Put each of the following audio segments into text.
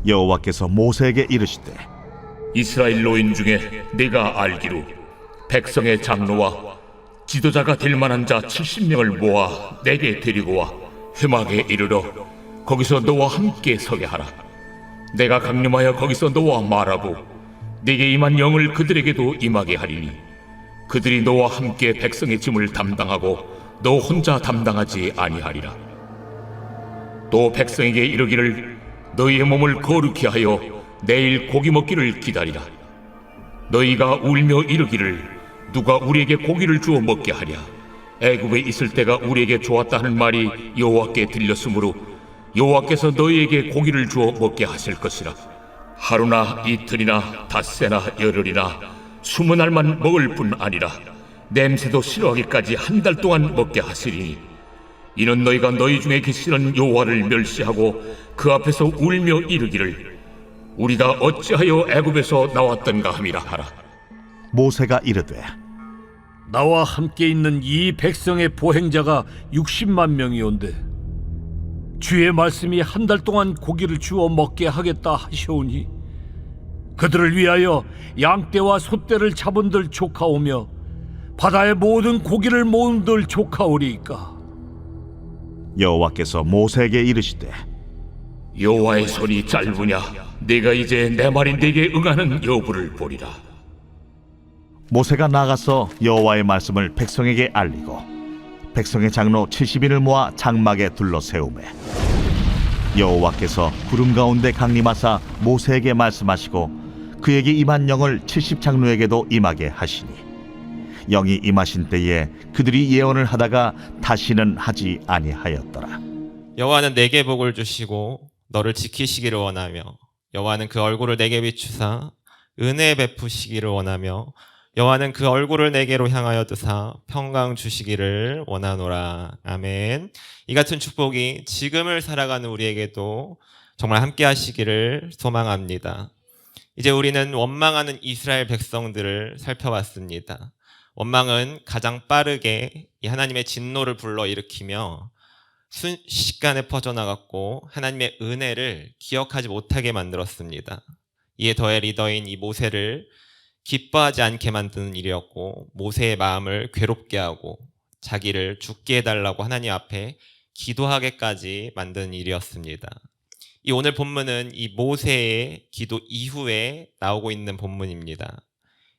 여호와께서 모세에게 이르시되 이스라엘 노인 중에 네가 알기로 백성의 장로와 지도자가 될 만한 자 70명을 모아 내게 데리고 와 회막에 이르러 거기서 너와 함께 서게 하라. 내가 강림하여 거기서 너와 말하고 네게 임한 영을 그들에게도 임하게 하리니 그들이 너와 함께 백성의 짐을 담당하고 너 혼자 담당하지 아니하리라. 또 백성에게 이르기를 너희의 몸을 거룩히 하여 내일 고기 먹기를 기다리라. 너희가 울며 이르기를 누가 우리에게 고기를 주어 먹게 하랴. 애굽에 있을 때가 우리에게 좋았다 하는 말이 여호와께 들렸으므로 여호와께서 너희에게 고기를 주어 먹게 하실 것이라. 하루나 이틀이나 닷새나 열흘이나 20날만 먹을 뿐 아니라 냄새도 싫어하기까지 한 달 동안 먹게 하시리니 이는 너희가 너희 중에 계시는 여호와를 멸시하고 그 앞에서 울며 이르기를 우리가 어찌하여 애굽에서 나왔던가 함이라 하라. 모세가 이르되 나와 함께 있는 이 백성의 보행자가 60만 명이온데 주의 말씀이 한 달 동안 고기를 주어 먹게 하겠다 하시오니 그들을 위하여 양떼와 소떼를 잡은들 조카오며 바다의 모든 고기를 모은들 조카오리이까. 여호와께서 모세에게 이르시되 여호와의 손이 짧으냐 네가 이제 내 말이 네게 응하는 여부를 보리라. 모세가 나가서 여호와의 말씀을 백성에게 알리고 백성의 장로 70인을 모아 장막에 둘러 세우매 여호와께서 구름 가운데 강림하사 모세에게 말씀하시고 그에게 임한 영을 70장로에게도 임하게 하시니 영이 임하신 때에 그들이 예언을 하다가 다시는 하지 아니하였더라. 여호와는 내게 복을 주시고 너를 지키시기를 원하며 여호와는 그 얼굴을 내게 비추사 은혜 베푸시기를 원하며 여호와는 그 얼굴을 내게로 향하여 드사 평강 주시기를 원하노라. 아멘. 이 같은 축복이 지금을 살아가는 우리에게도 정말 함께 하시기를 소망합니다. 이제 우리는 원망하는 이스라엘 백성들을 살펴봤습니다. 원망은 가장 빠르게 이 하나님의 진노를 불러일으키며 순식간에 퍼져나갔고 하나님의 은혜를 기억하지 못하게 만들었습니다. 이에 더해 리더인 이 모세를 기뻐하지 않게 만드는 일이었고 모세의 마음을 괴롭게 하고 자기를 죽게 해달라고 하나님 앞에 기도하게까지 만드는 일이었습니다. 이 오늘 본문은 이 모세의 기도 이후에 나오고 있는 본문입니다.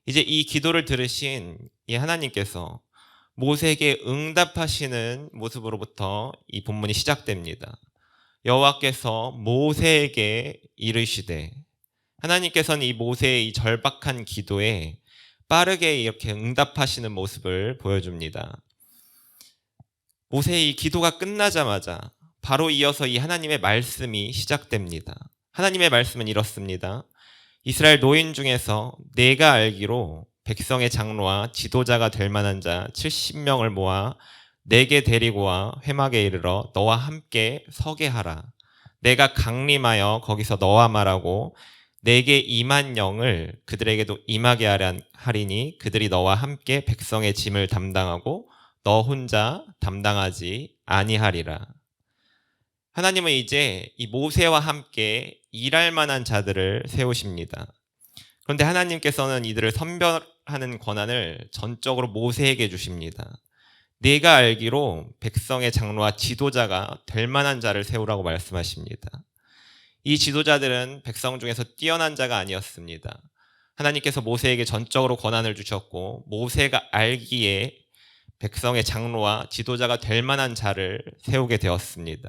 이제 이 기도를 들으신 이 하나님께서 모세에게 응답하시는 모습으로부터 이 본문이 시작됩니다. 여호와께서 모세에게 이르시되 하나님께서는 이 모세의 이 절박한 기도에 빠르게 이렇게 응답하시는 모습을 보여줍니다. 모세의 이 기도가 끝나자마자 바로 이어서 이 하나님의 말씀이 시작됩니다. 하나님의 말씀은 이렇습니다. 이스라엘 노인 중에서 내가 알기로 백성의 장로와 지도자가 될 만한 자 70명을 모아 내게 데리고 와 회막에 이르러 너와 함께 서게 하라. 내가 강림하여 거기서 너와 말하고 내게 임한 영을 그들에게도 임하게 하리니 그들이 너와 함께 백성의 짐을 담당하고 너 혼자 담당하지 아니하리라. 하나님은 이제 이 모세와 함께 일할 만한 자들을 세우십니다. 그런데 하나님께서는 이들을 선별하는 권한을 전적으로 모세에게 주십니다. 네가 알기로 백성의 장로와 지도자가 될 만한 자를 세우라고 말씀하십니다. 이 지도자들은 백성 중에서 뛰어난 자가 아니었습니다. 하나님께서 모세에게 전적으로 권한을 주셨고 모세가 알기에 백성의 장로와 지도자가 될 만한 자를 세우게 되었습니다.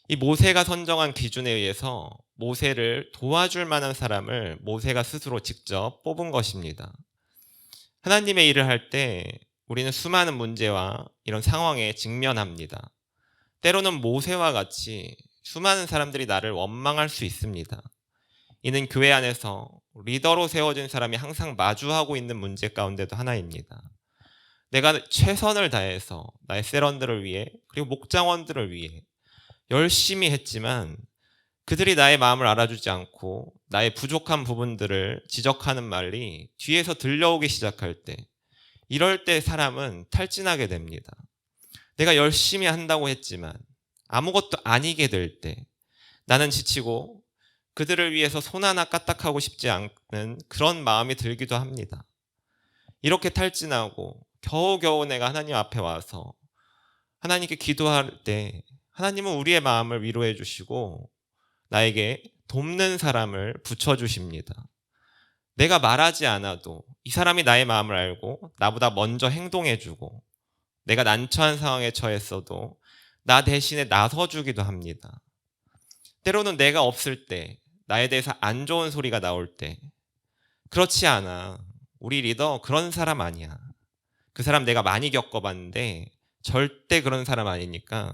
이 모세가 선정한 기준에 의해서 모세를 도와줄 만한 사람을 모세가 스스로 직접 뽑은 것입니다. 하나님의 일을 할 때 우리는 수많은 문제와 이런 상황에 직면합니다. 때로는 모세와 같이 수많은 사람들이 나를 원망할 수 있습니다. 이는 교회 안에서 리더로 세워진 사람이 항상 마주하고 있는 문제 가운데도 하나입니다. 내가 최선을 다해서 나의 세런들을 위해 그리고 목장원들을 위해 열심히 했지만 그들이 나의 마음을 알아주지 않고 나의 부족한 부분들을 지적하는 말이 뒤에서 들려오기 시작할 때 이럴 때 사람은 탈진하게 됩니다. 내가 열심히 한다고 했지만 아무것도 아니게 될 때 나는 지치고 그들을 위해서 손 하나 까딱하고 싶지 않는 그런 마음이 들기도 합니다. 이렇게 탈진하고 겨우겨우 내가 하나님 앞에 와서 하나님께 기도할 때 하나님은 우리의 마음을 위로해 주시고 나에게 돕는 사람을 붙여주십니다. 내가 말하지 않아도 이 사람이 나의 마음을 알고 나보다 먼저 행동해주고 내가 난처한 상황에 처했어도 나 대신에 나서주기도 합니다. 때로는 내가 없을 때, 나에 대해서 안 좋은 소리가 나올 때, 그렇지 않아. 우리 리더 그런 사람 아니야. 그 사람 내가 많이 겪어봤는데 절대 그런 사람 아니니까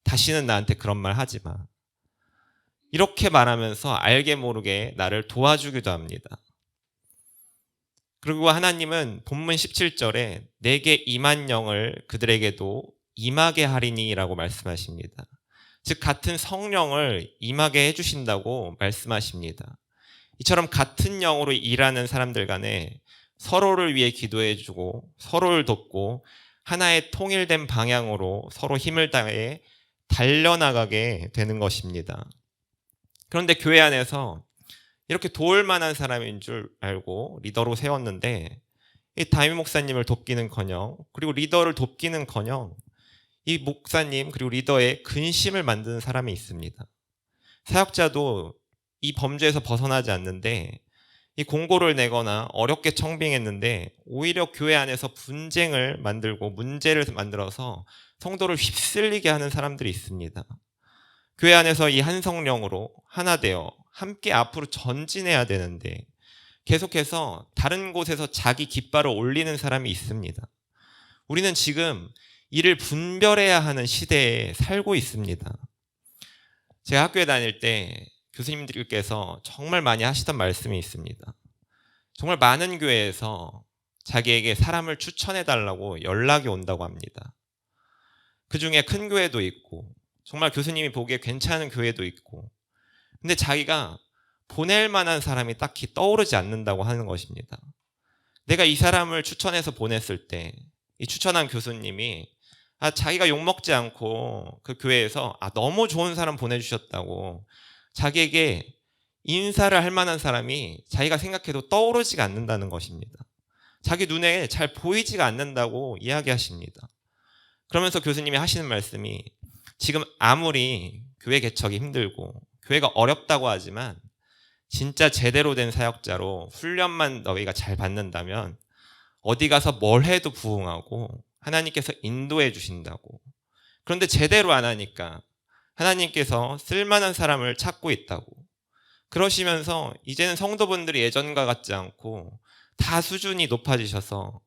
다시는 나한테 그런 말 하지 마. 이렇게 말하면서 알게 모르게 나를 도와주기도 합니다. 그리고 하나님은 본문 17절에 내게 임한 영을 그들에게도 임하게 하리니 라고 말씀하십니다. 즉 같은 성령을 임하게 해주신다고 말씀하십니다. 이처럼 같은 영으로 일하는 사람들 간에 서로를 위해 기도해주고 서로를 돕고 하나의 통일된 방향으로 서로 힘을 다해 달려나가게 되는 것입니다. 그런데 교회 안에서 이렇게 도울 만한 사람인 줄 알고 리더로 세웠는데 이 담임 목사님을 돕기는커녕 그리고 리더를 돕기는커녕 이 목사님 그리고 리더의 근심을 만드는 사람이 있습니다. 사역자도 이 범죄에서 벗어나지 않는데 이 공고를 내거나 어렵게 청빙했는데 오히려 교회 안에서 분쟁을 만들고 문제를 만들어서 성도를 휩쓸리게 하는 사람들이 있습니다. 교회 안에서 이 한 성령으로 하나 되어 함께 앞으로 전진해야 되는데 계속해서 다른 곳에서 자기 깃발을 올리는 사람이 있습니다. 우리는 지금 이를 분별해야 하는 시대에 살고 있습니다. 제가 학교에 다닐 때 교수님들께서 정말 많이 하시던 말씀이 있습니다. 정말 많은 교회에서 자기에게 사람을 추천해달라고 연락이 온다고 합니다. 그 중에 큰 교회도 있고 정말 교수님이 보기에 괜찮은 교회도 있고 근데 자기가 보낼 만한 사람이 딱히 떠오르지 않는다고 하는 것입니다. 내가 이 사람을 추천해서 보냈을 때 이 추천한 교수님이 자기가 욕먹지 않고 그 교회에서 너무 좋은 사람 보내주셨다고 자기에게 인사를 할 만한 사람이 자기가 생각해도 떠오르지가 않는다는 것입니다. 자기 눈에 잘 보이지가 않는다고 이야기하십니다. 그러면서 교수님이 하시는 말씀이 지금 아무리 교회 개척이 힘들고 교회가 어렵다고 하지만 진짜 제대로 된 사역자로 훈련만 너희가 잘 받는다면 어디 가서 뭘 해도 부응하고 하나님께서 인도해 주신다고. 그런데 제대로 안 하니까 하나님께서 쓸만한 사람을 찾고 있다고. 그러시면서 이제는 성도분들이 예전과 같지 않고 다 수준이 높아지셔서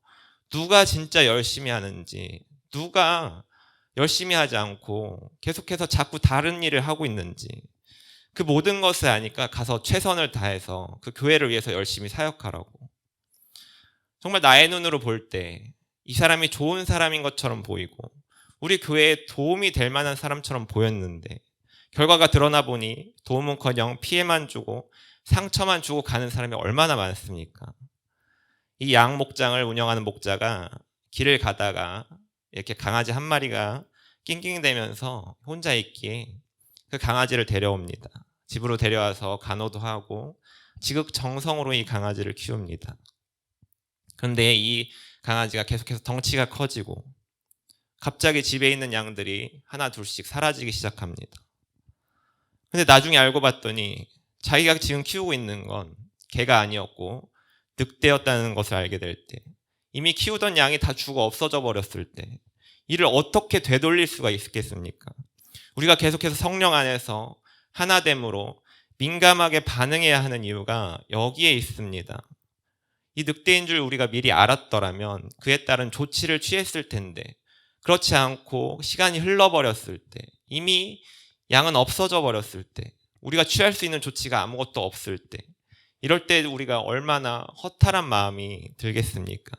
누가 진짜 열심히 하는지, 누가 열심히 하지 않고 계속해서 자꾸 다른 일을 하고 있는지 그 모든 것을 아니까 가서 최선을 다해서 그 교회를 위해서 열심히 사역하라고. 정말 나의 눈으로 볼 때 이 사람이 좋은 사람인 것처럼 보이고 우리 교회에 도움이 될 만한 사람처럼 보였는데 결과가 드러나 보니 도움은커녕 피해만 주고 상처만 주고 가는 사람이 얼마나 많습니까? 이 양 목장을 운영하는 목자가 길을 가다가 이렇게 강아지 한 마리가 낑낑대면서 혼자 있기에 그 강아지를 데려옵니다. 집으로 데려와서 간호도 하고 지극정성으로 이 강아지를 키웁니다. 그런데 이 강아지가 계속해서 덩치가 커지고 갑자기 집에 있는 양들이 하나 둘씩 사라지기 시작합니다. 근데 나중에 알고 봤더니 자기가 지금 키우고 있는 건 개가 아니었고 늑대였다는 것을 알게 될 때 이미 키우던 양이 다 죽어 없어져 버렸을 때 이를 어떻게 되돌릴 수가 있겠습니까? 우리가 계속해서 성령 안에서 하나됨으로 민감하게 반응해야 하는 이유가 여기에 있습니다. 이 늑대인 줄 우리가 미리 알았더라면 그에 따른 조치를 취했을 텐데 그렇지 않고 시간이 흘러버렸을 때 이미 양은 없어져 버렸을 때 우리가 취할 수 있는 조치가 아무것도 없을 때 이럴 때 우리가 얼마나 허탈한 마음이 들겠습니까?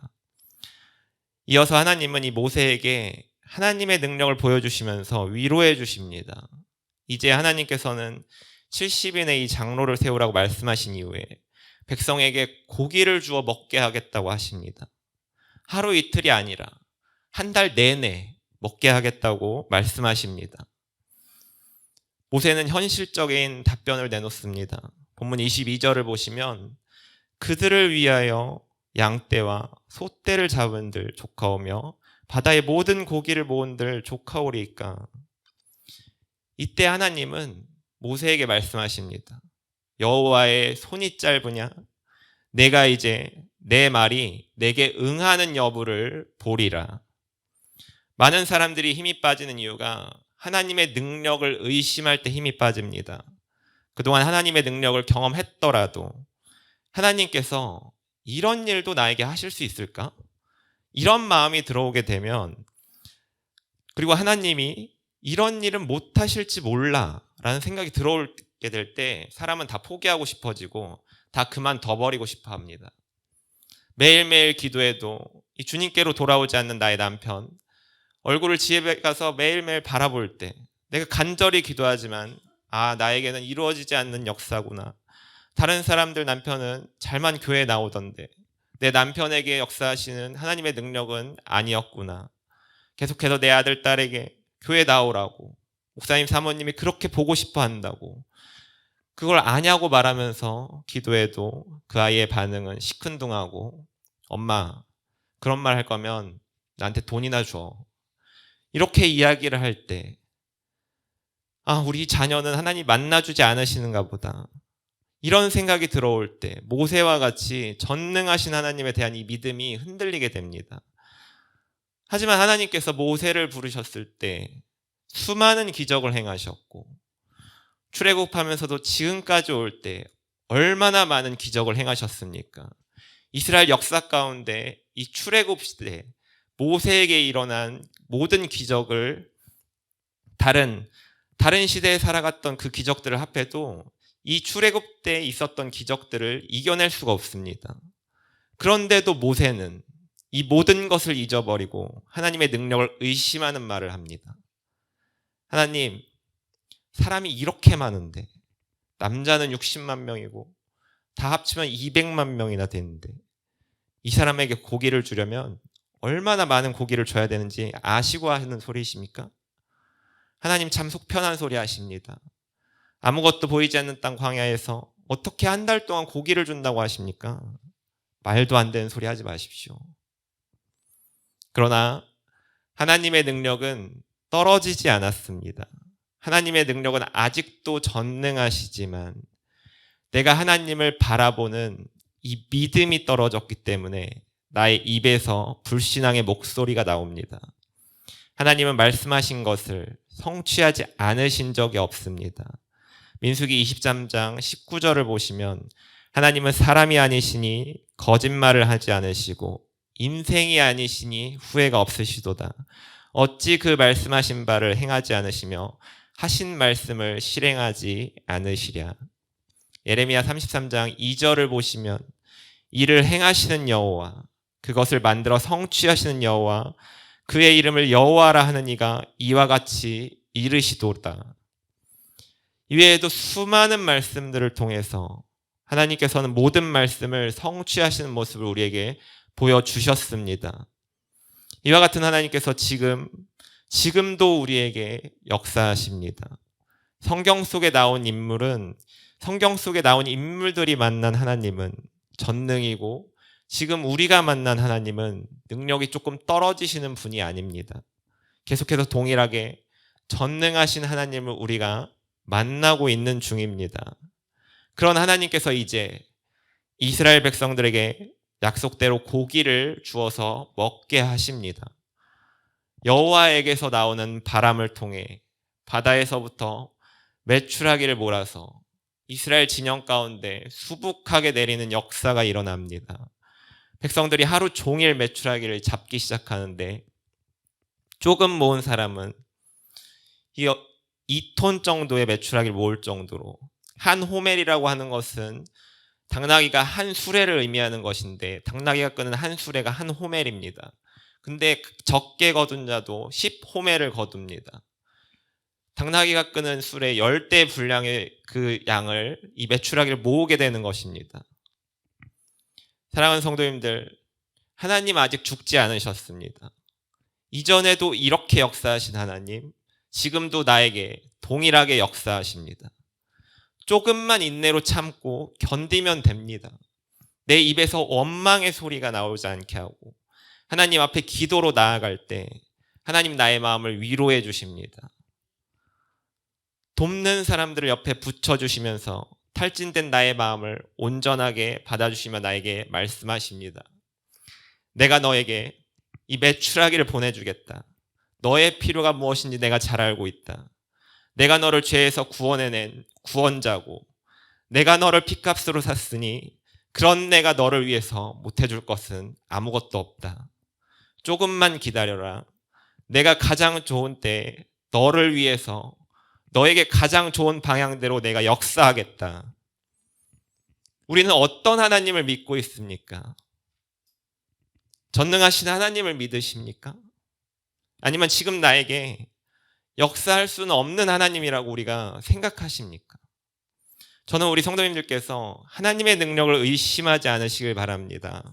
이어서 하나님은 이 모세에게 하나님의 능력을 보여주시면서 위로해 주십니다. 이제 하나님께서는 70인의 이 장로를 세우라고 말씀하신 이후에 백성에게 고기를 주어 먹게 하겠다고 하십니다. 하루 이틀이 아니라 한 달 내내 먹게 하겠다고 말씀하십니다. 모세는 현실적인 답변을 내놓습니다. 본문 22절을 보시면 그들을 위하여 양떼와 소떼를 잡은들 조카오며 바다의 모든 고기를 모은들 조카오리이까. 이때 하나님은 모세에게 말씀하십니다. 여호와의 손이 짧으냐? 내가 이제 내 말이 내게 응하는 여부를 보리라. 많은 사람들이 힘이 빠지는 이유가 하나님의 능력을 의심할 때 힘이 빠집니다. 그동안 하나님의 능력을 경험했더라도 하나님께서 이런 일도 나에게 하실 수 있을까? 이런 마음이 들어오게 되면, 그리고 하나님이 이런 일은 못 하실지 몰라 라는 생각이 들어오게 될 때 사람은 다 포기하고 싶어지고 다 그만둬버리고 싶어 합니다. 매일매일 기도해도 이 주님께로 돌아오지 않는 나의 남편, 얼굴을 집에 가서 매일매일 바라볼 때 내가 간절히 기도하지만 나에게는 이루어지지 않는 역사구나. 다른 사람들 남편은 잘만 교회에 나오던데 내 남편에게 역사하시는 하나님의 능력은 아니었구나. 계속해서 내 아들, 딸에게 교회 나오라고, 목사님, 사모님이 그렇게 보고 싶어 한다고 그걸 아냐고 말하면서 기도해도 그 아이의 반응은 시큰둥하고, 엄마, 그런 말 할 거면 나한테 돈이나 줘. 이렇게 이야기를 할 때, 우리 자녀는 하나님 만나주지 않으시는가 보다. 이런 생각이 들어올 때 모세와 같이 전능하신 하나님에 대한 이 믿음이 흔들리게 됩니다. 하지만 하나님께서 모세를 부르셨을 때 수많은 기적을 행하셨고, 출애굽하면서도 지금까지 올 때 얼마나 많은 기적을 행하셨습니까? 이스라엘 역사 가운데 이 출애굽 시대 모세에게 일어난 모든 기적을 다른 시대에 살아갔던 그 기적들을 합해도 이 출애굽 때 있었던 기적들을 이겨낼 수가 없습니다. 그런데도 모세는 이 모든 것을 잊어버리고 하나님의 능력을 의심하는 말을 합니다. 하나님, 사람이 이렇게 많은데, 남자는 60만 명이고 다 합치면 200만 명이나 되는데 이 사람에게 고기를 주려면 얼마나 많은 고기를 줘야 되는지 아시고 하는 소리이십니까? 하나님 참 속 편한 소리 하십니다. 아무것도 보이지 않는 땅 광야에서 어떻게 한 달 동안 고기를 준다고 하십니까? 말도 안 되는 소리 하지 마십시오. 그러나 하나님의 능력은 떨어지지 않았습니다. 하나님의 능력은 아직도 전능하시지만 내가 하나님을 바라보는 이 믿음이 떨어졌기 때문에 나의 입에서 불신앙의 목소리가 나옵니다. 하나님은 말씀하신 것을 성취하지 않으신 적이 없습니다. 민수기 23장 19절을 보시면 하나님은 사람이 아니시니 거짓말을 하지 않으시고 인생이 아니시니 후회가 없으시도다. 어찌 그 말씀하신 바를 행하지 않으시며 하신 말씀을 실행하지 않으시랴. 예레미야 33장 2절을 보시면 이를 행하시는 여호와, 그것을 만들어 성취하시는 여호와, 그의 이름을 여호와라 하는 이가 이와 같이 이르시도다. 이외에도 수많은 말씀들을 통해서 하나님께서는 모든 말씀을 성취하시는 모습을 우리에게 보여주셨습니다. 이와 같은 하나님께서 지금도 우리에게 역사하십니다. 성경 속에 나온 인물들이 만난 하나님은 전능이고, 지금 우리가 만난 하나님은 능력이 조금 떨어지시는 분이 아닙니다. 계속해서 동일하게 전능하신 하나님을 우리가 만나고 있는 중입니다. 그런 하나님께서 이제 이스라엘 백성들에게 약속대로 고기를 주어서 먹게 하십니다. 여호와에게서 나오는 바람을 통해 바다에서부터 메추라기를 몰아서 이스라엘 진영 가운데 수북하게 내리는 역사가 일어납니다. 백성들이 하루 종일 메추라기를 잡기 시작하는데 조금 모은 사람은 2톤 정도의 메추라기를 모을 정도로, 한 호멜이라고 하는 것은 당나귀가 한 수레를 의미하는 것인데 당나귀가 끄는 한 수레가 한 호멜입니다. 근데 적게 거둔 자도 10호멜을 거둡니다. 당나귀가 끄는 수레 10대 분량의 그 양을 이 메추라기를 모으게 되는 것입니다. 사랑하는 성도님들, 하나님 아직 죽지 않으셨습니다. 이전에도 이렇게 역사하신 하나님, 지금도 나에게 동일하게 역사하십니다. 조금만 인내로 참고 견디면 됩니다. 내 입에서 원망의 소리가 나오지 않게 하고 하나님 앞에 기도로 나아갈 때 하나님 나의 마음을 위로해 주십니다. 돕는 사람들을 옆에 붙여주시면서 탈진된 나의 마음을 온전하게 받아주시며 나에게 말씀하십니다. 내가 너에게 이 메추라기를 보내주겠다. 너의 필요가 무엇인지 내가 잘 알고 있다. 내가 너를 죄에서 구원해낸 구원자고 내가 너를 핏값으로 샀으니 그런 내가 너를 위해서 못해줄 것은 아무것도 없다. 조금만 기다려라. 내가 가장 좋은 때 너를 위해서 너에게 가장 좋은 방향대로 내가 역사하겠다. 우리는 어떤 하나님을 믿고 있습니까? 전능하신 하나님을 믿으십니까? 아니면 지금 나에게 역사할 수는 없는 하나님이라고 우리가 생각하십니까? 저는 우리 성도님들께서 하나님의 능력을 의심하지 않으시길 바랍니다.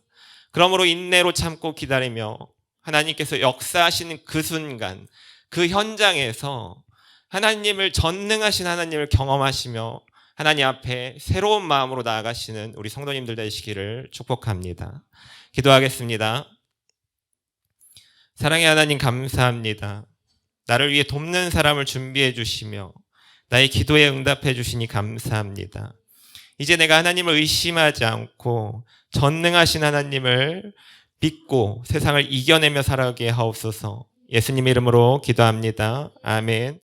그러므로 인내로 참고 기다리며 하나님께서 역사하시는 그 순간, 그 현장에서 하나님을 전능하신 하나님을 경험하시며 하나님 앞에 새로운 마음으로 나아가시는 우리 성도님들 되시기를 축복합니다. 기도하겠습니다. 사랑의 하나님 감사합니다. 나를 위해 돕는 사람을 준비해 주시며 나의 기도에 응답해 주시니 감사합니다. 이제 내가 하나님을 의심하지 않고 전능하신 하나님을 믿고 세상을 이겨내며 살아가게 하옵소서. 예수님 이름으로 기도합니다. 아멘.